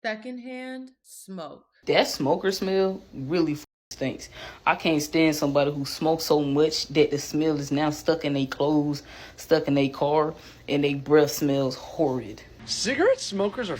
Secondhand smoke. That smoker smell really stinks. I can't stand somebody who smokes so much that the smell is now stuck in their clothes, stuck in their car, and their breath smells horrid. Cigarette smokers are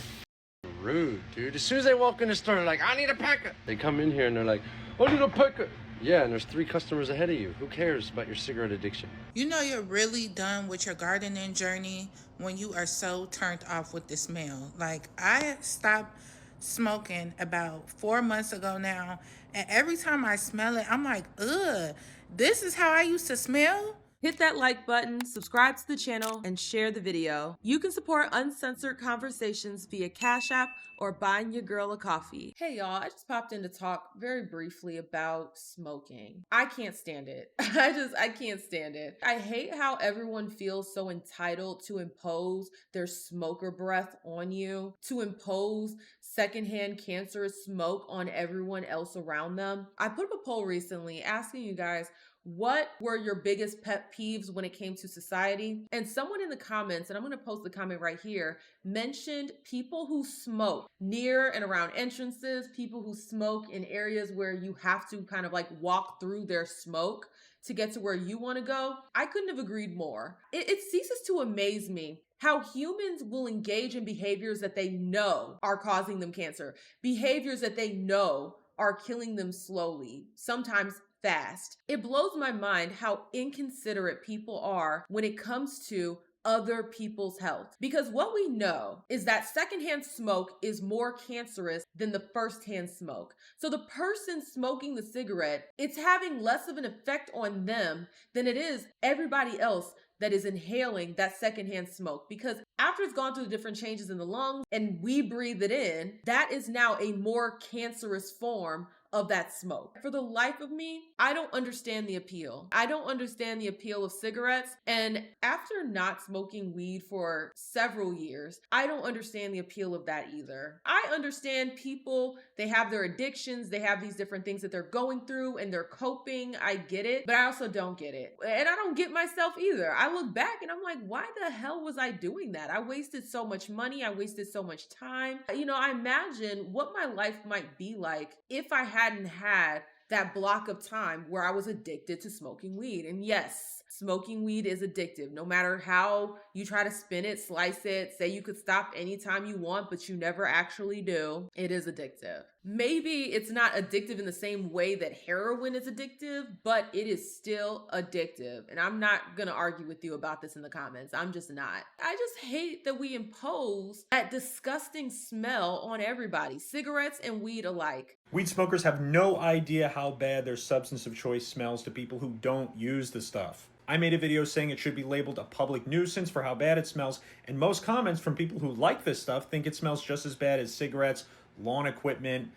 rude, dude. As soon as they walk in the store, they're like, I need a packet. They come in here and they're like, I need a packet. Yeah, and there's 3 customers ahead of you. Who cares about your cigarette addiction? You know you're really done with your gardening journey when you are so turned off with the smell. Like, I stopped smoking about 4 months ago now, and every time I smell it, I'm like, ugh, this is how I used to smell? Hit that like button, subscribe to the channel, and share the video. You can support uncensored conversations via Cash App or buying your girl a coffee. Hey y'all, I just popped in to talk very briefly about smoking. I can't stand it. I can't stand it. I hate how everyone feels so entitled to impose their smoker breath on you, to impose secondhand cancerous smoke on everyone else around them. I put up a poll recently asking you guys, what were your biggest pet peeves when it came to society? And someone in the comments, and I'm going to post the comment right here, mentioned people who smoke near and around entrances, people who smoke in areas where you have to kind of like walk through their smoke to get to where you want to go. I couldn't have agreed more. It ceases to amaze me how humans will engage in behaviors that they know are causing them cancer, behaviors that they know are killing them slowly, sometimes fast. It blows my mind how inconsiderate people are when it comes to other people's health. Because what we know is that secondhand smoke is more cancerous than the firsthand smoke. So the person smoking the cigarette, it's having less of an effect on them than it is everybody else that is inhaling that secondhand smoke, because after it's gone through the different changes in the lungs and we breathe it in, that is now a more cancerous form of that smoke. For the life of me, I don't understand the appeal. I don't understand the appeal of cigarettes. And after not smoking weed for several years, I don't understand the appeal of that either. I understand people, they have their addictions, they have these different things that they're going through and they're coping. I get it, but I also don't get it. And I don't get myself either. I look back and I'm like, why the hell was I doing that? I wasted so much money. I wasted so much time. You know, I imagine what my life might be like if I hadn't had that block of time where I was addicted to smoking weed. And yes, smoking weed is addictive. No matter how you try to spin it, slice it, say you could stop anytime you want, but you never actually do, it is addictive. Maybe it's not addictive in the same way that heroin is addictive, but it is still addictive. And I'm not gonna argue with you about this in the comments. I'm just not. I just hate that we impose that disgusting smell on everybody, cigarettes and weed alike. Weed smokers have no idea how bad their substance of choice smells to people who don't use the stuff. I made a video saying it should be labeled a public nuisance for how bad it smells, and most comments from people who like this stuff think it smells just as bad as cigarettes, lawn equipment,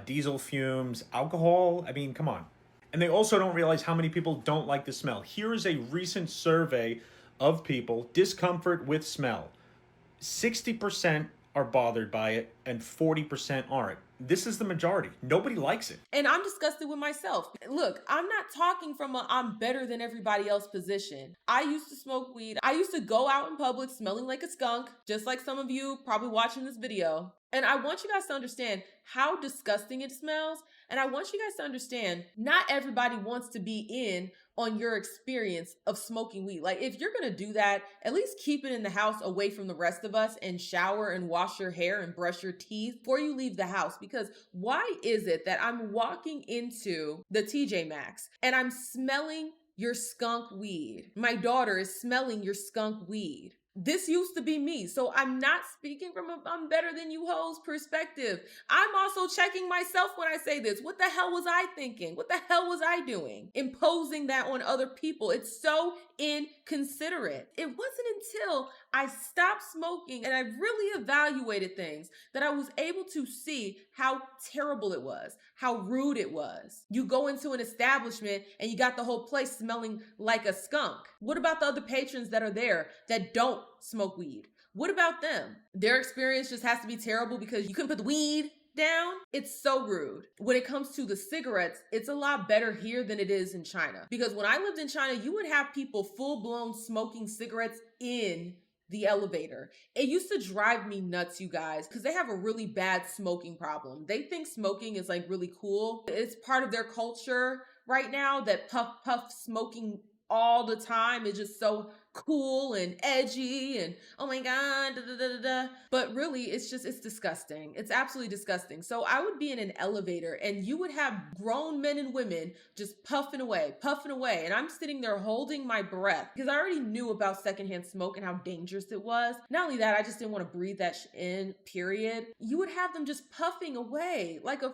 diesel fumes, alcohol. I mean, come on. And they also don't realize how many people don't like the smell. Here is a recent survey of people, discomfort with smell. 60% are bothered by it and 40% aren't. This is the majority. Nobody likes it. And I'm disgusted with myself. Look, I'm not talking from a I'm better than everybody else position. I used to smoke weed. I used to go out in public smelling like a skunk, just like some of you probably watching this video. And I want you guys to understand how disgusting it smells. And I want you guys to understand not everybody wants to be in on your experience of smoking weed. Like, if you're gonna do that, at least keep it in the house away from the rest of us and shower and wash your hair and brush your teeth before you leave the house. Because why is it that I'm walking into the TJ Maxx and I'm smelling your skunk weed? My daughter is smelling your skunk weed. This used to be me. So I'm not speaking from a I'm better than you hoes perspective. I'm also checking myself when I say this. What the hell was I thinking? What the hell was I doing? Imposing that on other people. It's so inconsiderate. It wasn't until I stopped smoking and I really evaluated things that I was able to see how terrible it was, how rude it was. You go into an establishment and you got the whole place smelling like a skunk. What about the other patrons that are there that don't smoke weed? What about them? Their experience just has to be terrible because you couldn't put the weed down. It's so rude. When it comes to the cigarettes, it's a lot better here than it is in China. Because when I lived in China, you would have people full-blown smoking cigarettes in the elevator. It used to drive me nuts, you guys, because they have a really bad smoking problem. They think smoking is like really cool. It's part of their culture right now that puff smoking all the time is just so cool and edgy and oh my god, da, da, da, da, da. But really it's disgusting. It's absolutely disgusting. So I would be in an elevator and you would have grown men and women just puffing away, and I'm sitting there holding my breath because I already knew about secondhand smoke and how dangerous it was. Not only that, I just didn't want to breathe that in, period. You would have them just puffing away like a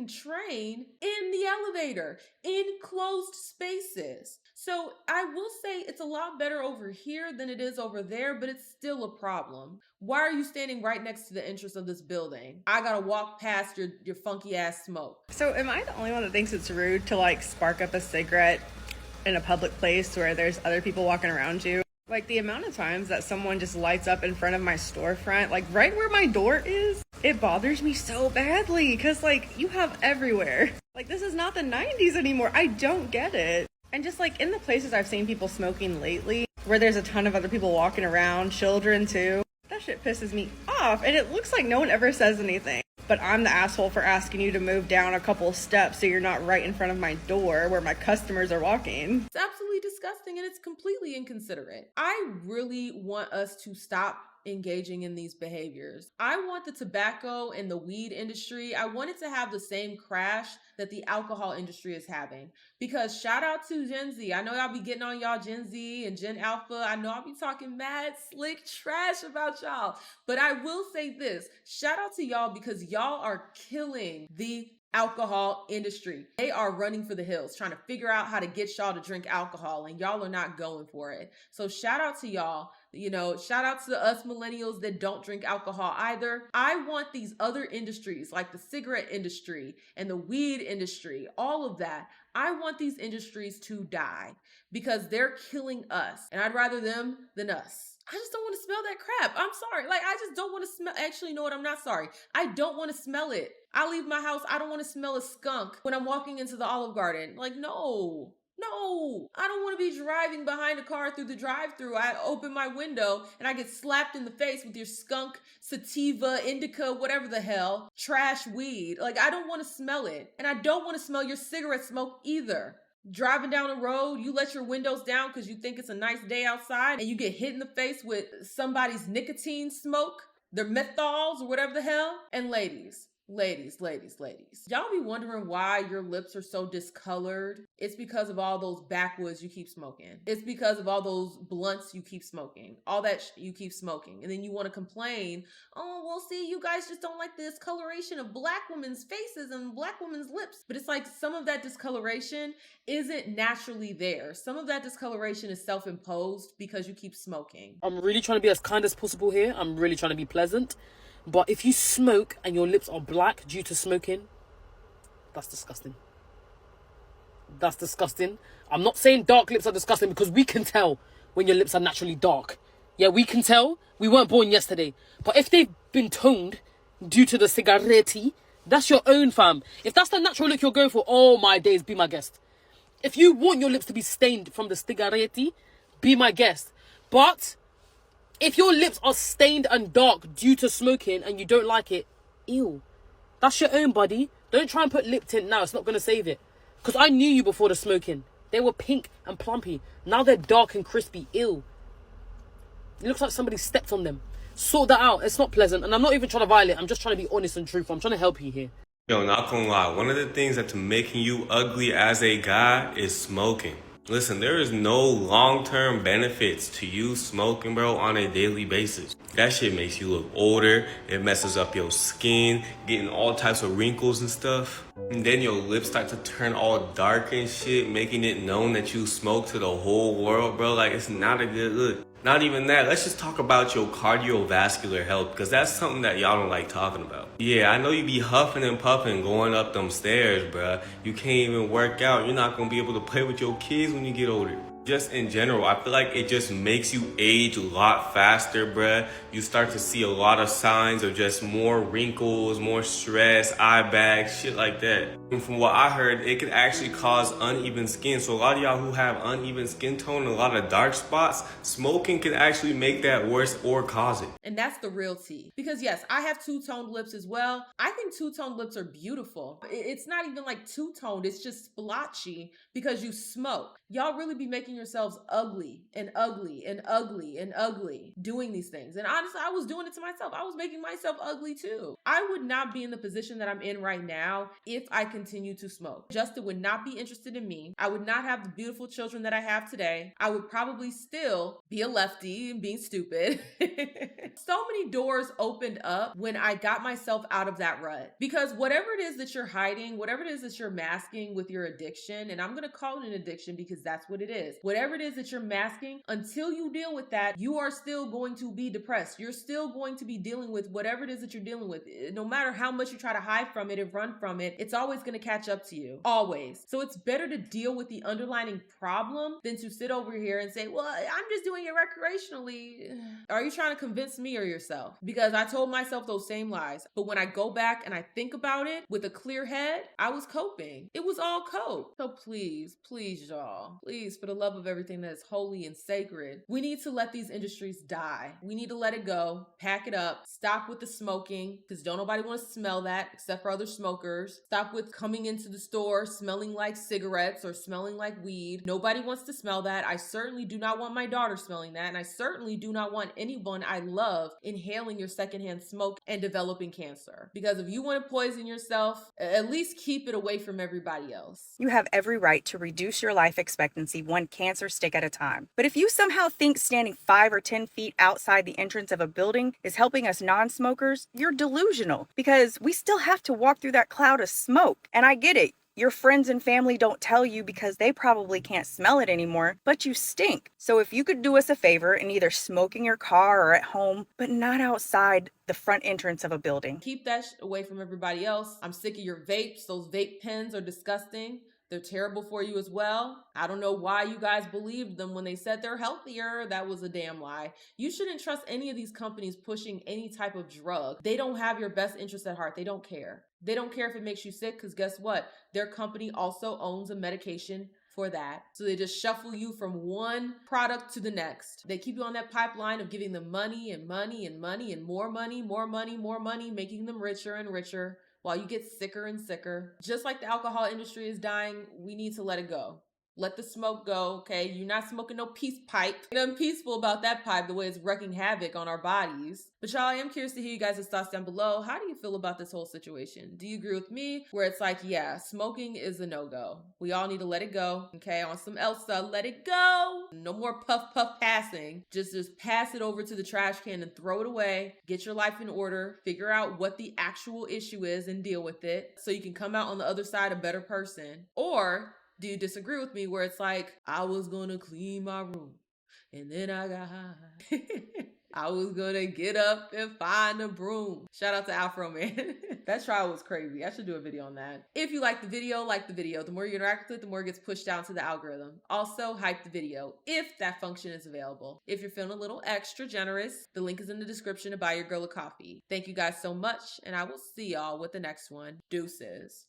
train in the elevator, in closed spaces. So I will say it's a lot better over here than it is over there, but it's still a problem. Why are you standing right next to the entrance of this building? I gotta walk past your funky ass smoke. So am I the only one that thinks it's rude to like spark up a cigarette in a public place where there's other people walking around you? Like the amount of times that someone just lights up in front of my storefront, like right where my door is, it bothers me so badly because like you have everywhere. Like this is not the 90s anymore. I don't get it. And just like in the places I've seen people smoking lately, where there's a ton of other people walking around, children too, that shit pisses me off. And it looks like no one ever says anything. But I'm the asshole for asking you to move down a couple steps so you're not right in front of my door where my customers are walking. It's absolutely disgusting and it's completely inconsiderate. I really want us to stop engaging in these behaviors. I want the tobacco and the weed industry, I want it to have the same crash that the alcohol industry is having. Because shout out to Gen Z. I know y'all be getting on y'all Gen Z and Gen Alpha. I know I'll be talking mad slick trash about y'all. But I will say this, shout out to y'all because y'all are killing the alcohol industry. They are running for the hills, trying to figure out how to get y'all to drink alcohol, and y'all are not going for it. So shout out to y'all. You know, shout out to us millennials that don't drink alcohol either. I want these other industries like the cigarette industry and the weed industry, all of that. I want these industries to die because they're killing us, and I'd rather them than us. I just don't want to smell that crap. I'm sorry. Like, I just don't want to smell. Actually, you know what? I'm not sorry. I don't want to smell it. I leave my house. I don't want to smell a skunk when I'm walking into the Olive Garden. Like, no, I don't want to be driving behind a car through the drive-thru. I open my window and I get slapped in the face with your skunk, sativa, indica, whatever the hell, trash weed. Like, I don't want to smell it. And I don't want to smell your cigarette smoke either. Driving down the road, you let your windows down because you think it's a nice day outside and you get hit in the face with somebody's nicotine smoke, their menthols or whatever the hell. And ladies, y'all be wondering why your lips are so discolored. It's because of all those backwoods you keep smoking. It's because of all those blunts you keep smoking. All that you keep smoking. And then you want to complain, oh, well, see, you guys just don't like the discoloration of black women's faces and black women's lips. But it's like some of that discoloration isn't naturally there. Some of that discoloration is self-imposed because you keep smoking. I'm really trying to be as kind as possible here. I'm really trying to be pleasant. But if you smoke and your lips are black due to smoking, that's disgusting. That's disgusting. I'm not saying dark lips are disgusting because we can tell when your lips are naturally dark. Yeah, we can tell. We weren't born yesterday. But if they've been toned due to the cigarette, that's your own, fam. If that's the natural look you're going for, oh my days, be my guest. If you want your lips to be stained from the cigarette, be my guest. But if your lips are stained and dark due to smoking and you don't like it, ew. That's your own, buddy. Don't try and put lip tint now. It's not going to save it. Because I knew you before the smoking. They were pink and plumpy. Now they're dark and crispy. Ew. It looks like somebody stepped on them. Sort that out. It's not pleasant. And I'm not even trying to violate. I'm just trying to be honest and truthful. I'm trying to help you here. Yo, not gonna lie. One of the things that's making you ugly as a guy is smoking. Listen, there is no long-term benefits to you smoking, bro, on a daily basis. That shit makes you look older. It messes up your skin, getting all types of wrinkles and stuff. And then your lips start to turn all dark and shit, making it known that you smoke to the whole world, bro. Like, it's not a good look. Not even that. Let's just talk about your cardiovascular health, because that's something that y'all don't like talking about. Yeah, I know you be huffing and puffing going up them stairs, bruh. You can't even work out. You're not going to be able to play with your kids when you get older. Just in general, I feel like it just makes you age a lot faster, bruh. You start to see a lot of signs of just more wrinkles, more stress, eye bags, shit like that. And from what I heard, it could actually cause uneven skin. So a lot of y'all who have uneven skin tone and a lot of dark spots, smoking can actually make that worse or cause it. And that's the real tea. Because yes, I have two-toned lips as well. I think two-toned lips are beautiful. It's not even like two-toned, it's just splotchy because you smoke. Y'all really be making yourselves ugly and ugly and ugly and ugly doing these things. And honestly, I was doing it to myself. I was making myself ugly too. I would not be in the position that I'm in right now if I continue to smoke. Justin would not be interested in me. I would not have the beautiful children that I have today. I would probably still be a lefty and being stupid. So many doors opened up when I got myself out of that rut. Because whatever it is that you're hiding, whatever it is that you're masking with your addiction, and I'm going to call it an addiction because that's what it is. Whatever it is that you're masking, until you deal with that, you are still going to be depressed. You're still going to be dealing with whatever it is that you're dealing with. No matter how much you try to hide from it and run from it, it's always going to catch up to you. Always. So it's better to deal with the underlying problem than to sit over here and say, well, I'm just doing it recreationally. Are you trying to convince me or yourself? Because I told myself those same lies. But when I go back and I think about it with a clear head, I was coping. It was all cope. So please, please, y'all, please, for the love of everything that is holy and sacred, we need to let these industries die. We need to let it go, pack it up, stop with the smoking, because don't nobody want to smell that except for other smokers. Stop with coming into the store smelling like cigarettes or smelling like weed. Nobody wants to smell that. I certainly do not want my daughter smelling that, and I certainly do not want anyone I love inhaling your secondhand smoke and developing cancer. Because if you want to poison yourself, at least keep it away from everybody else. You have every right to reduce your life expectancy one cancer stick at a time. But if you somehow think standing 5 or 10 feet outside the entrance of a building is helping us non-smokers, you're delusional, because we still have to walk through that cloud of smoke. And I get it. Your friends and family don't tell you because they probably can't smell it anymore, but you stink. So if you could do us a favor and either smoke in your car or at home, but not outside the front entrance of a building. Keep that away from everybody else. I'm sick of your vapes. Those vape pens are disgusting. They're terrible for you as well. I don't know why you guys believed them when they said they're healthier. That was a damn lie. You shouldn't trust any of these companies pushing any type of drug. They don't have your best interest at heart. They don't care. They don't care if it makes you sick, because guess what? Their company also owns a medication for that. So they just shuffle you from one product to the next. They keep you on that pipeline of giving them money and money and money and more money, more money, more money, making them richer and richer, while you get sicker and sicker. Just like the alcohol industry is dying, we need to let it go. Let the smoke go, okay? You're not smoking no peace pipe. I'm peaceful about that pipe, the way it's wreaking havoc on our bodies. But y'all, I am curious to hear you guys' thoughts down below. How do you feel about this whole situation? Do you agree with me? Where it's like, yeah, smoking is a no-go. We all need to let it go, okay? On some Elsa, let it go. No more puff passing. Just pass it over to the trash can and throw it away. Get your life in order. Figure out what the actual issue is and deal with it, so you can come out on the other side a better person. Or do you disagree with me where it's like, I was gonna clean my room and then I got high. I was gonna get up and find a broom. Shout out to Afro Man. That trial was crazy. I should do a video on that. If you like the video, like the video. The more you interact with it, the more it gets pushed down to the algorithm. Also, hype the video if that function is available. If you're feeling a little extra generous, the link is in the description to buy your girl a coffee. Thank you guys so much, and I will see y'all with the next one. Deuces.